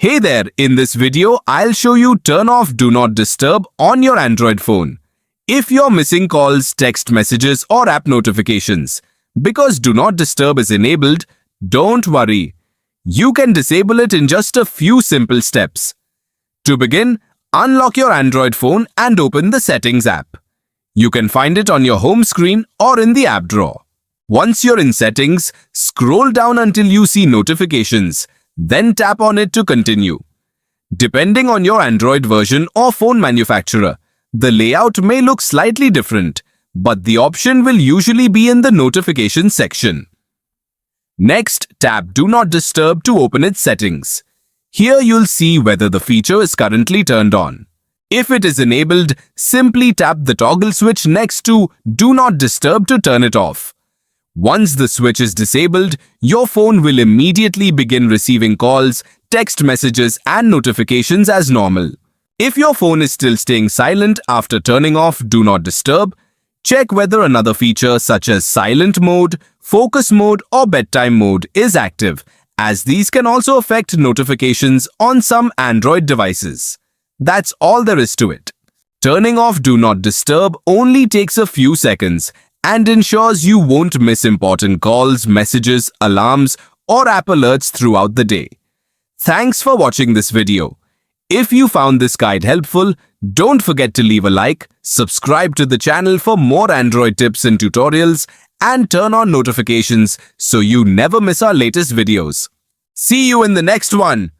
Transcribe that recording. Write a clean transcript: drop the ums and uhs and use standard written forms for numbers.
Hey there, in this video, I'll show you turn off Do Not Disturb on your Android phone. If you're missing calls, text messages or app notifications, because Do Not Disturb is enabled, don't worry. You can disable it in just a few simple steps. To begin, unlock your Android phone and open the Settings app. You can find it on your home screen or in the app drawer. Once you're in Settings, scroll down until you see Notifications. Then tap on it to continue. Depending on your Android version or phone manufacturer, the layout may look slightly different, but the option will usually be in the Notifications section. Next, tap Do Not Disturb to open its settings. Here you'll see whether the feature is currently turned on. If it is enabled, simply tap the toggle switch next to Do Not Disturb to turn it off. Once the switch is disabled, your phone will immediately begin receiving calls, text messages and notifications as normal. If your phone is still staying silent after turning off Do Not Disturb, check whether another feature such as Silent Mode, Focus Mode or Bedtime Mode is active, as these can also affect notifications on some Android devices. That's all there is to it. Turning off Do Not Disturb only takes a few seconds and ensures you won't miss important calls, messages, alarms, or app alerts throughout the day. Thanks for watching this video. If you found this guide helpful, don't forget to leave a like, subscribe to the channel for more Android tips and tutorials, and turn on notifications so you never miss our latest videos. See you in the next one.